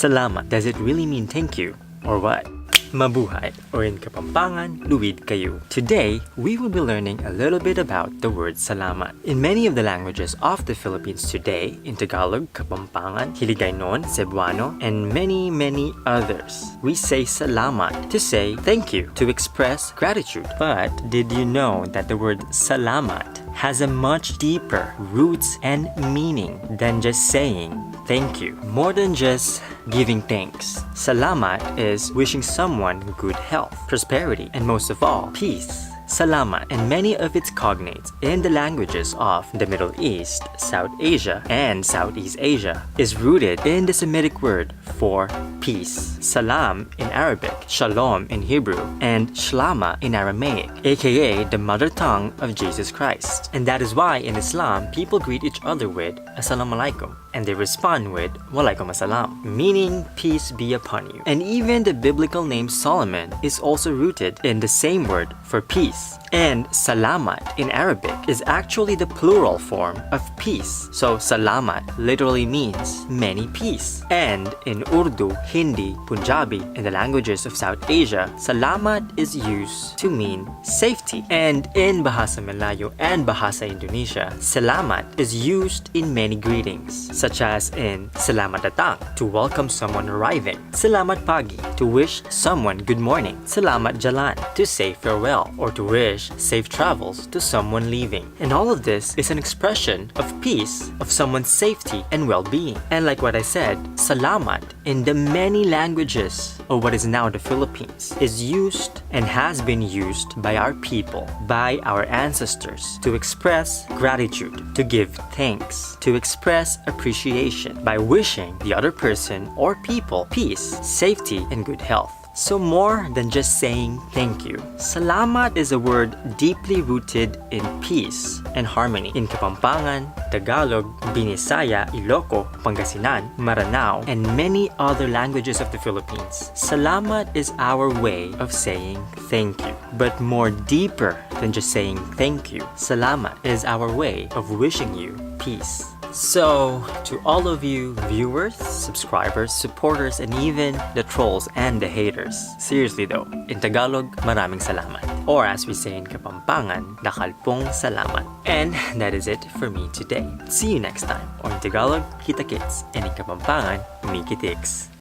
Salamat, does it really mean thank you? Or what? Mabuhay, or in Kapampangan, luwid kayo. Today, we will be learning a little bit about the word salamat. In many of the languages of the Philippines today, in Tagalog, Kapampangan, Hiligaynon, Cebuano, and many others, we say salamat to say thank you, to express gratitude. But did you know that the word salamat has a much deeper roots and meaning than just saying thank you? More than just giving thanks. Salamat is wishing someone good health, prosperity, and most of all, peace. Salamat and many of its cognates in the languages of the Middle East, South Asia, and Southeast Asia is rooted in the Semitic word for peace. Salam in Arabic, Shalom in Hebrew, and Shlama in Aramaic, aka the mother tongue of Jesus Christ. And that is why in Islam, people greet each other with Assalamu alaikum, and they respond with Walaikum assalam, meaning peace be upon you. And even the biblical name Solomon is also rooted in the same word for peace. And salamat in Arabic is actually the plural form of peace. So salamat literally means many peace. And in Urdu, Hindi, Punjabi, and the languages of South Asia, salamat is used to mean safety. And in Bahasa Melayu and Bahasa Indonesia, salamat is used in many greetings, such as in Selamat datang, to welcome someone arriving, Selamat pagi, to wish someone good morning, Selamat jalan, to say farewell, or to wish safe travels to someone leaving. And all of this is an expression of peace, of someone's safety and well-being. And like what I said, salamat in the many languages of what is now the Philippines is used and has been used by our people, by our ancestors, to express gratitude, to give thanks, to express appreciation by wishing the other person or people peace, safety, and good health. So more than just saying thank you, salamat is a word deeply rooted in peace and harmony. In Kapampangan, Tagalog, Binisaya, Ilocos, Pangasinan, Maranao, and many other languages of the Philippines, salamat is our way of saying thank you. But more deeper than just saying thank you, salamat is our way of wishing you peace. So, to all of you viewers, subscribers, supporters, and even the trolls and the haters, seriously though, in Tagalog, maraming salamat. Or as we say in Kapampangan, nakalpong salamat. And that is it for me today. See you next time. Or in Tagalog, kita kits. And in Kapampangan, mikitiks.